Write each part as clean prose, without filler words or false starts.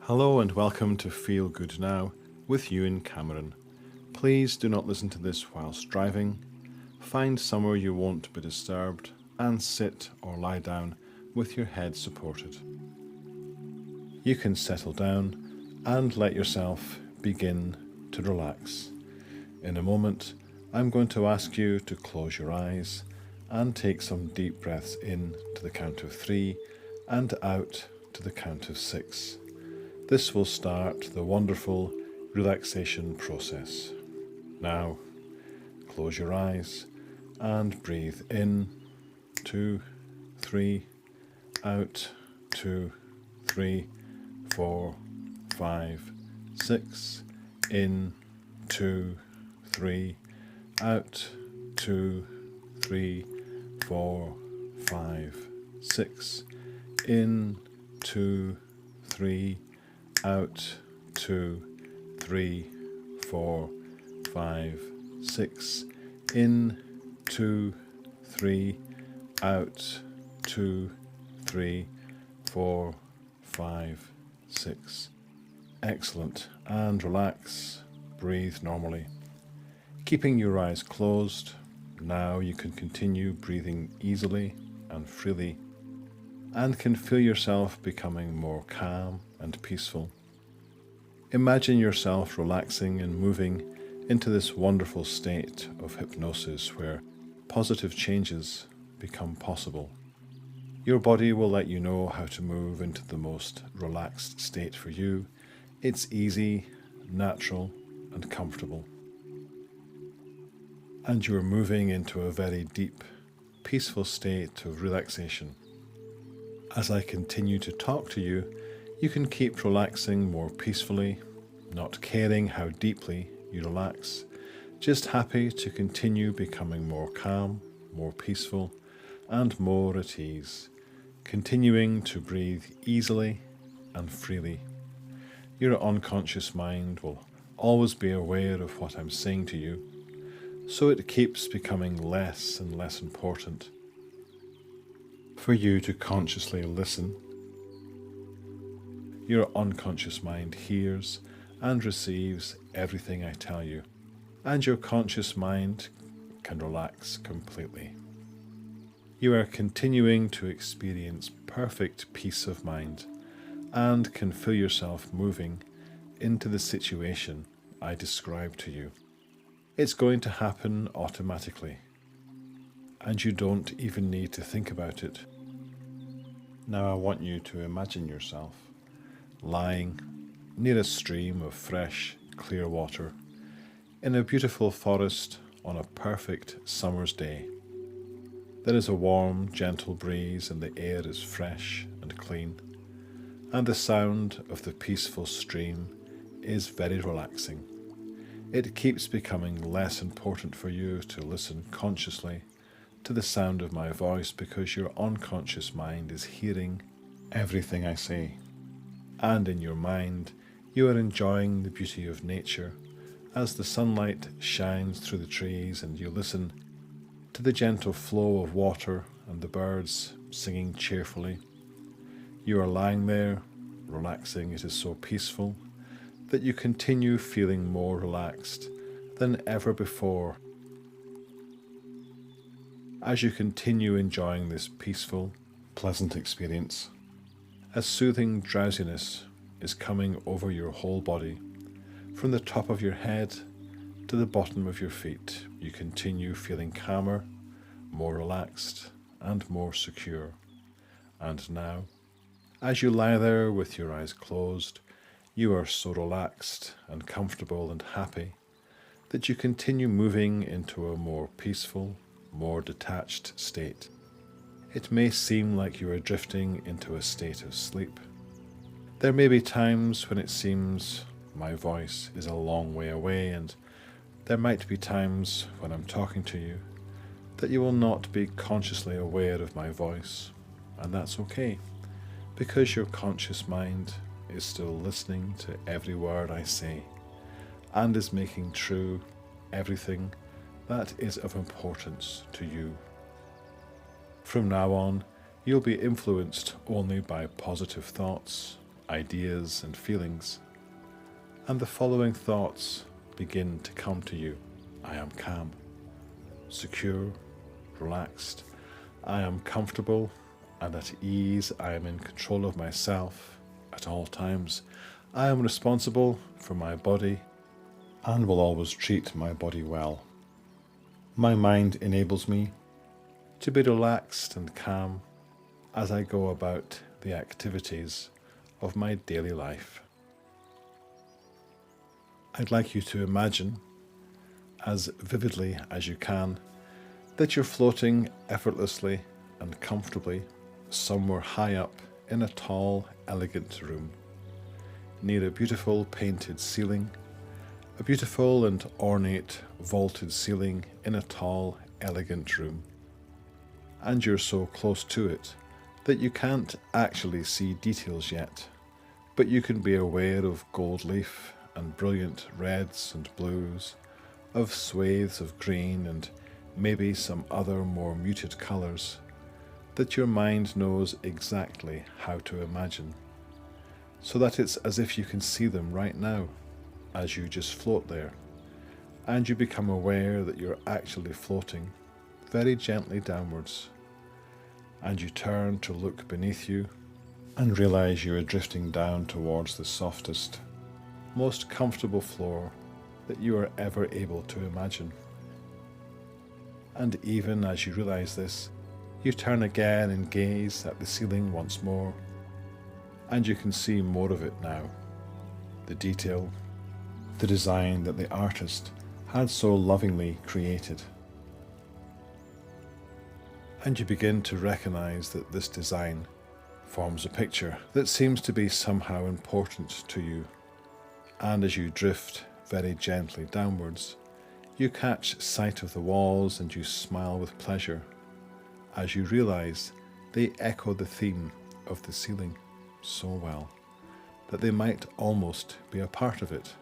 Hello and welcome to Feel Good Now with Ewan Cameron. Please do not listen to this whilst driving. Find somewhere you won't be disturbed and sit or lie down with your head supported. You can settle down and let yourself begin to relax. In a moment, I'm going to ask you to close your eyes and take some deep breaths in to the count of 3 and out to the count of 6. This will start the wonderful relaxation process. Now, close your eyes and breathe in, 2, 3, out, 2, 3, 4, 5, 6, in, 2, 3, out, 2, 3, 4, 5, 6, in, 2, 3, out, 2, 3, 4, 5, 6, in, 2, 3, out, 2, 3, 4, 5, 6. Excellent. And relax. Breathe normally. Keeping your eyes closed, now you can continue breathing easily and freely and can feel yourself becoming more calm and peaceful. Imagine yourself relaxing and moving into this wonderful state of hypnosis where positive changes become possible. Your body will let you know how to move into the most relaxed state for you. It's easy, natural, and comfortable. And you're moving into a very deep, peaceful state of relaxation. As I continue to talk to you, you can keep relaxing more peacefully, not caring how deeply you relax, just happy to continue becoming more calm, more peaceful, and more at ease, continuing to breathe easily and freely. Your unconscious mind will always be aware of what I'm saying to you, so it keeps becoming less and less important for you to consciously listen. Your unconscious mind hears and receives everything I tell you, and your conscious mind can relax completely. You are continuing to experience perfect peace of mind and can feel yourself moving into the situation I described to you. It's going to happen automatically, and you don't even need to think about it. Now I want you to imagine yourself lying near a stream of fresh, clear water in a beautiful forest on a perfect summer's day. There is a warm, gentle breeze and the air is fresh and clean, and the sound of the peaceful stream is very relaxing. It keeps becoming less important for you to listen consciously to the sound of my voice because your unconscious mind is hearing everything I say. And in your mind, you are enjoying the beauty of nature as the sunlight shines through the trees and you listen to the gentle flow of water and the birds singing cheerfully. You are lying there, relaxing. It is so peaceful that you continue feeling more relaxed than ever before. As you continue enjoying this peaceful, pleasant experience, a soothing drowsiness is coming over your whole body. From the top of your head to the bottom of your feet, you continue feeling calmer, more relaxed, and more secure. And now, as you lie there with your eyes closed, you are so relaxed and comfortable and happy that you continue moving into a more peaceful, more detached state. It may seem like you are drifting into a state of sleep. There may be times when it seems my voice is a long way away, and there might be times when I'm talking to you that you will not be consciously aware of my voice, and that's okay, because your conscious mind is still listening to every word I say and is making true everything that is of importance to you. From now on, you'll be influenced only by positive thoughts, ideas and feelings, and the following thoughts begin to come to you. I am calm, secure, relaxed. I am comfortable and at ease. I am in control of myself at all times. I am responsible for my body and will always treat my body well. My mind enables me to be relaxed and calm as I go about the activities of my daily life. I'd like you to imagine, as vividly as you can, that you're floating effortlessly and comfortably somewhere high up in a tall, elegant room, near a beautiful painted ceiling, a beautiful and ornate vaulted ceiling in a tall, elegant room. And you're so close to it that you can't actually see details yet, but you can be aware of gold leaf and brilliant reds and blues, of swathes of green and maybe some other more muted colours that your mind knows exactly how to imagine, so that it's as if you can see them right now as you just float there, and you become aware that you're actually floating very gently downwards, and you turn to look beneath you and realize you are drifting down towards the softest, most comfortable floor that you are ever able to imagine. And even as you realize this, you turn again and gaze at the ceiling once more, and you can see more of it now. The detail, the design that the artist had so lovingly created. And you begin to recognize that this design forms a picture that seems to be somehow important to you. And as you drift very gently downwards, you catch sight of the walls and you smile with pleasure as you realize they echo the theme of the ceiling so well that they might almost be a part of it,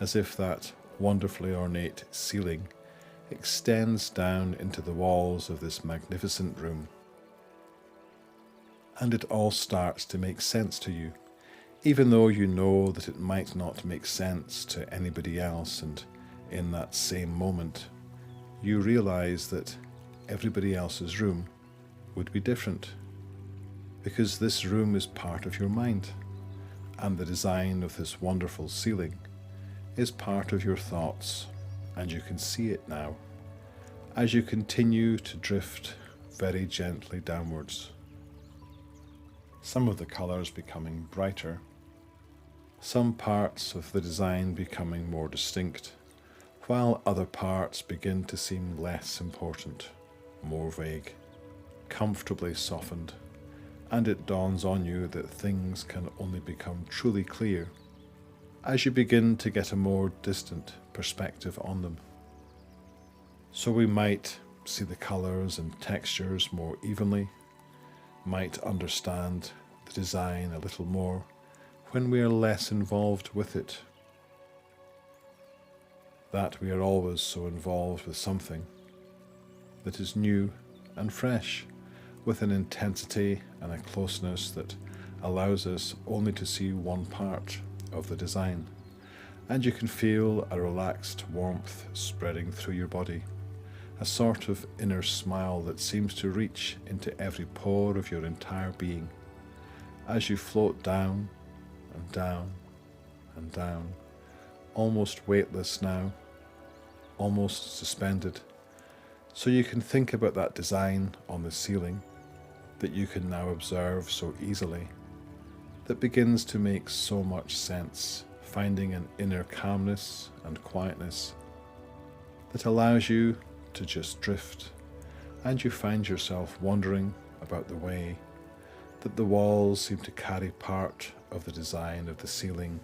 as if that wonderfully ornate ceiling extends down into the walls of this magnificent room. And it all starts to make sense to you, even though you know that it might not make sense to anybody else, and in that same moment you realize that everybody else's room would be different, because this room is part of your mind, and the design of this wonderful ceiling is part of your thoughts, and you can see it now as you continue to drift very gently downwards. Some of the colours becoming brighter, some parts of the design becoming more distinct, while other parts begin to seem less important, more vague, comfortably softened, and it dawns on you that things can only become truly clear as you begin to get a more distant perspective on them. So we might see the colours and textures more evenly, might understand the design a little more when we are less involved with it. That we are always so involved with something that is new and fresh, with an intensity and a closeness that allows us only to see one part of the design, and you can feel a relaxed warmth spreading through your body, a sort of inner smile that seems to reach into every pore of your entire being as you float down and down and down, almost weightless now, almost suspended, so you can think about that design on the ceiling that you can now observe so easily, that begins to make so much sense, finding an inner calmness and quietness that allows you to just drift, and you find yourself wondering about the way that the walls seem to carry part of the design of the ceiling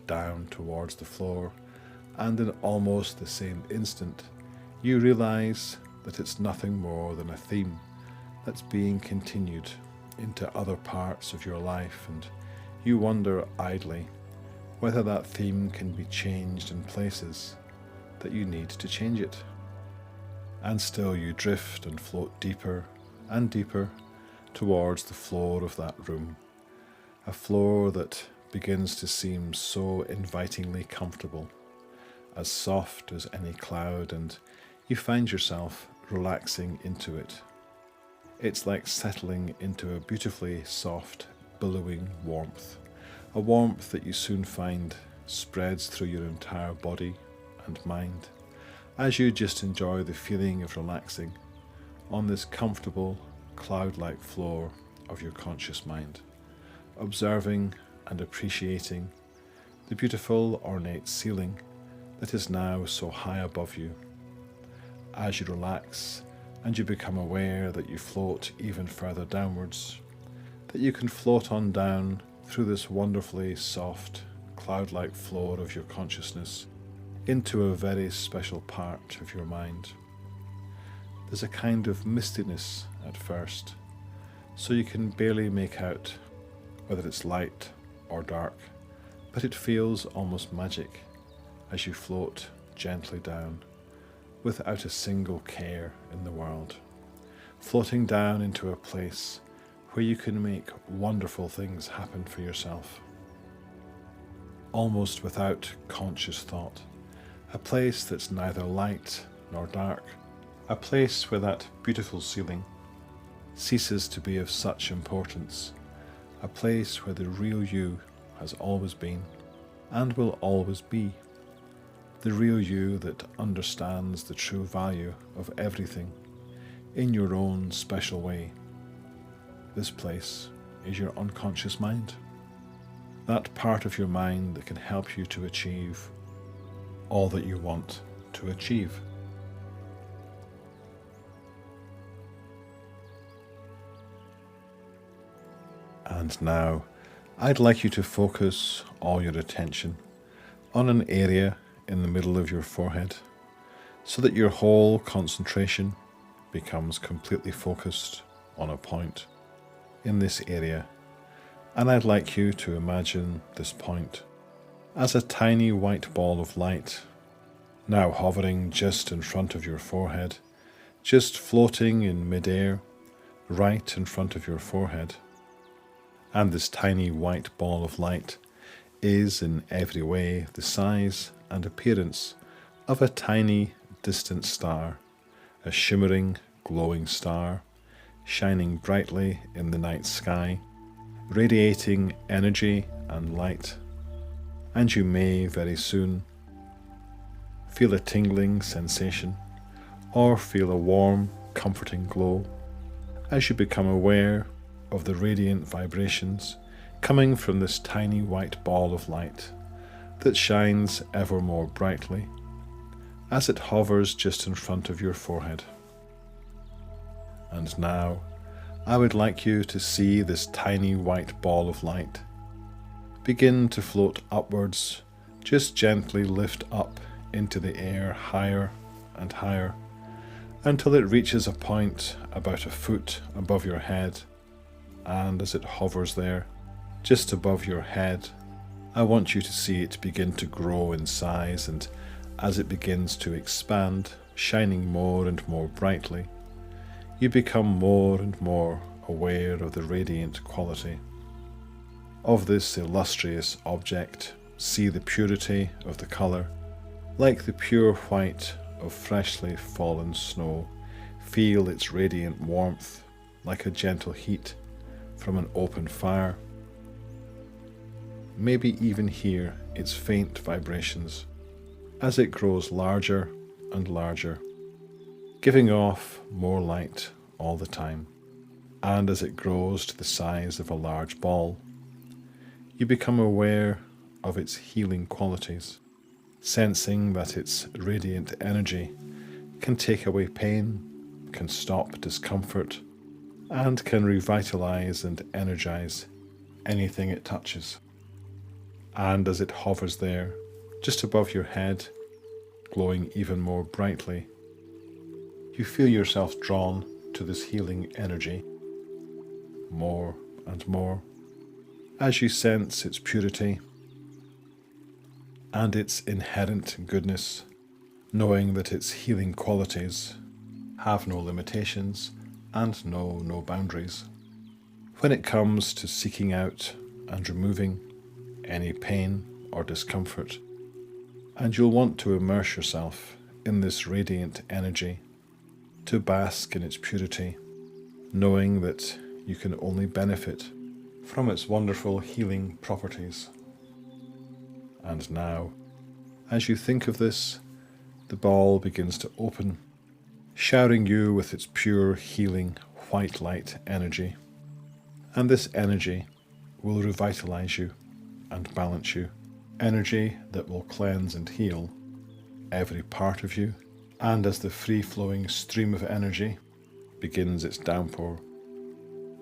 down towards the floor, and in almost the same instant you realize that it's nothing more than a theme that's being continued into other parts of your life, and you wonder idly whether that theme can be changed in places that you need to change it. And still you drift and float deeper and deeper towards the floor of that room, a floor that begins to seem so invitingly comfortable, as soft as any cloud, and you find yourself relaxing into it. It's like settling into a beautifully soft, billowing warmth, a warmth that you soon find spreads through your entire body and mind as you just enjoy the feeling of relaxing on this comfortable, cloud-like floor of your conscious mind, observing and appreciating the beautiful, ornate ceiling that is now so high above you. As you relax and you become aware that you float even further downwards, that you can float on down through this wonderfully soft, cloud-like floor of your consciousness into a very special part of your mind. There's a kind of mistiness at first, so you can barely make out whether it's light or dark, but it feels almost magic as you float gently down without a single care in the world, floating down into a place where you can make wonderful things happen for yourself, almost without conscious thought, a place that's neither light nor dark, a place where that beautiful ceiling ceases to be of such importance, a place where the real you has always been and will always be, the real you that understands the true value of everything in your own special way. This place is your unconscious mind, that part of your mind that can help you to achieve all that you want to achieve. And now, I'd like you to focus all your attention on an area in the middle of your forehead, so that your whole concentration becomes completely focused on a point in this area. And I'd like you to imagine this point as a tiny white ball of light, now hovering just in front of your forehead, just floating in mid-air, right in front of your forehead. And this tiny white ball of light is in every way the size and appearance of a tiny distant star, a shimmering, glowing star, shining brightly in the night sky, radiating energy and light. And you may very soon feel a tingling sensation or feel a warm, comforting glow as you become aware of the radiant vibrations coming from this tiny white ball of light that shines ever more brightly as it hovers just in front of your forehead. And now I would like you to see this tiny white ball of light begin to float upwards, just gently lift up into the air higher and higher until it reaches a point about a foot above your head. And as it hovers there, just above your head, I want you to see it begin to grow in size, and as it begins to expand, shining more and more brightly, you become more and more aware of the radiant quality of this illustrious object. See the purity of the colour, like the pure white of freshly fallen snow. Feel its radiant warmth, like a gentle heat from an open fire. Maybe even hear its faint vibrations as it grows larger and larger, giving off more light all the time. And as it grows to the size of a large ball, you become aware of its healing qualities, sensing that its radiant energy can take away pain, can stop discomfort, and can revitalize and energize anything it touches. And as it hovers there, just above your head, glowing even more brightly, you feel yourself drawn to this healing energy more and more as you sense its purity and its inherent goodness, knowing that its healing qualities have no limitations and know no boundaries. When it comes to seeking out and removing any pain or discomfort. And you'll want to immerse yourself in this radiant energy, to bask in its purity, knowing that you can only benefit from its wonderful healing properties. And now, as you think of this, the ball begins to open, showering you with its pure healing white light energy. And this energy will revitalize you and balance you. Energy that will cleanse and heal every part of you. And as the free-flowing stream of energy begins its downpour,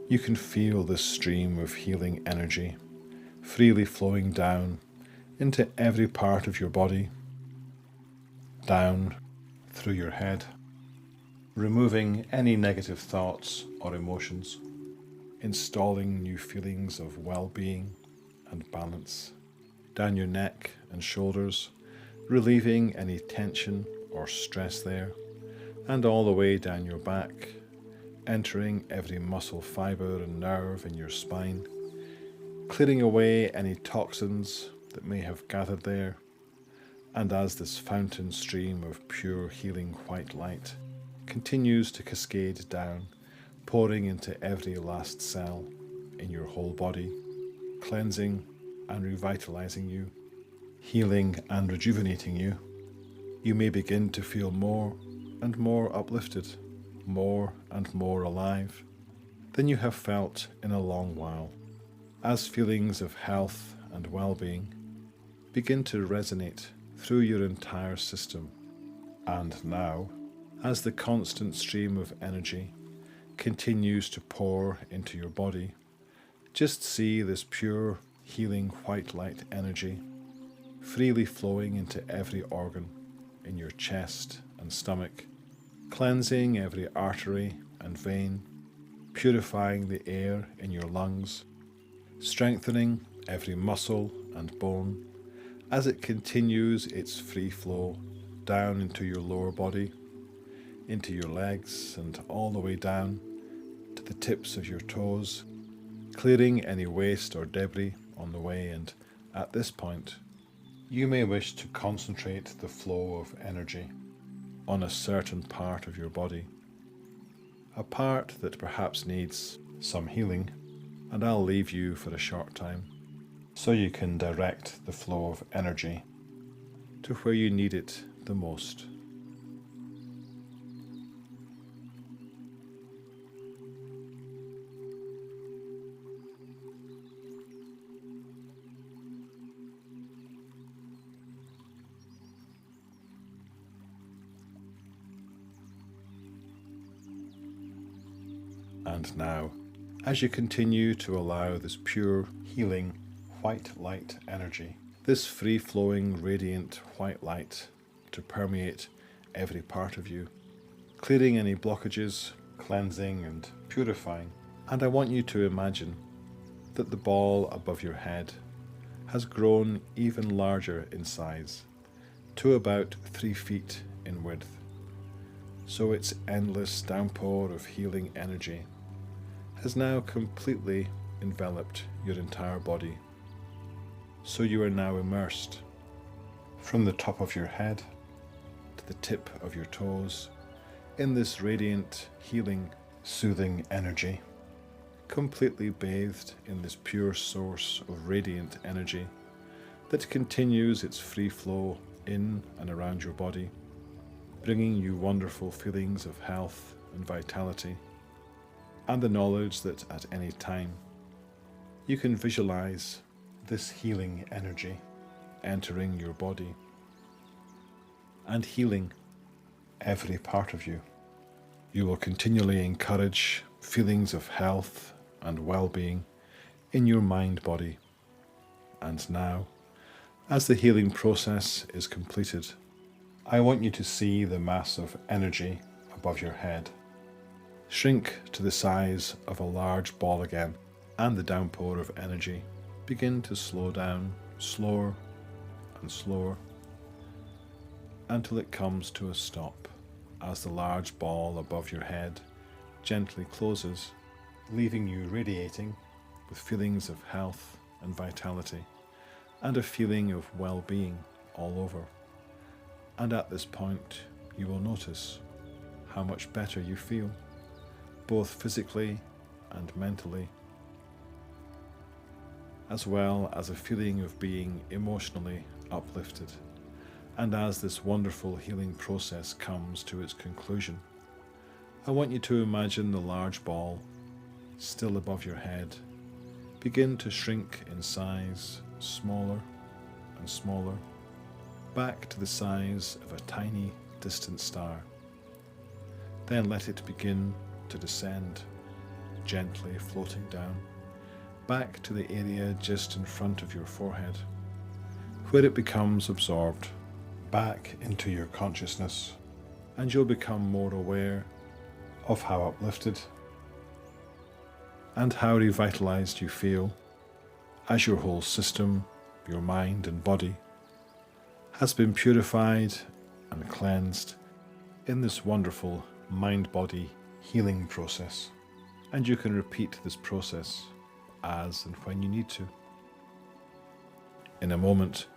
you can feel this stream of healing energy freely flowing down into every part of your body, down through your head, removing any negative thoughts or emotions, installing new feelings of well-being and balance, down your neck and shoulders, relieving any tension or stress there, and all the way down your back, entering every muscle fibre and nerve in your spine, clearing away any toxins that may have gathered there. And as this fountain stream of pure healing white light continues to cascade down, pouring into every last cell in your whole body, cleansing and revitalizing you, healing and rejuvenating you, you may begin to feel more and more uplifted, more and more alive than you have felt in a long while, as feelings of health and well-being begin to resonate through your entire system. And now, as the constant stream of energy continues to pour into your body, just see this pure healing white light energy freely flowing into every organ in your chest and stomach, cleansing every artery and vein, purifying the air in your lungs, strengthening every muscle and bone as it continues its free flow down into your lower body, into your legs, and all the way down to the tips of your toes, clearing any waste or debris on the way. And at this point, you may wish to concentrate the flow of energy on a certain part of your body, a part that perhaps needs some healing, and I'll leave you for a short time so you can direct the flow of energy to where you need it the most. And now, as you continue to allow this pure, healing, white light energy, this free-flowing, radiant white light to permeate every part of you, clearing any blockages, cleansing and purifying. And I want you to imagine that the ball above your head has grown even larger in size, to about 3 feet in width. So its endless downpour of healing energy has now completely enveloped your entire body. So you are now immersed from the top of your head to the tip of your toes in this radiant, healing, soothing energy, completely bathed in this pure source of radiant energy that continues its free flow in and around your body, bringing you wonderful feelings of health and vitality, and the knowledge that at any time you can visualize this healing energy entering your body and healing every part of you. You will continually encourage feelings of health and well-being in your mind-body. And now, as the healing process is completed, I want you to see the mass of energy above your head shrink to the size of a large ball again, and the downpour of energy begin to slow down, slower and slower, until it comes to a stop as the large ball above your head gently closes, leaving you radiating with feelings of health and vitality, and a feeling of well-being all over. And at this point, you will notice how much better you feel, both physically and mentally, as well as a feeling of being emotionally uplifted. And as this wonderful healing process comes to its conclusion, I want you to imagine the large ball, still above your head, begin to shrink in size, smaller and smaller, back to the size of a tiny distant star. Then let it begin to descend, gently floating down, back to the area just in front of your forehead, where it becomes absorbed back into your consciousness, and you'll become more aware of how uplifted and how revitalized you feel as your whole system, your mind and body, has been purified and cleansed in this wonderful mind-body healing process. And you can repeat this process as and when you need to. In a moment,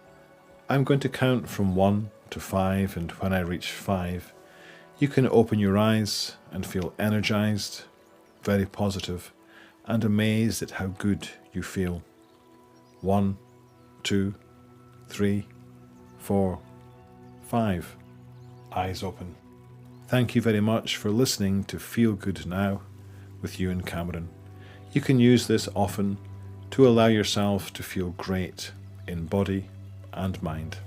I'm going to count from 1 to 5, and when I reach 5, you can open your eyes and feel energized, very positive, and amazed at how good you feel. 1, 2, 3, 4, 5. Eyes open. Thank you very much for listening to Feel Good Now with Ewan Cameron. You can use this often to allow yourself to feel great in body and mind.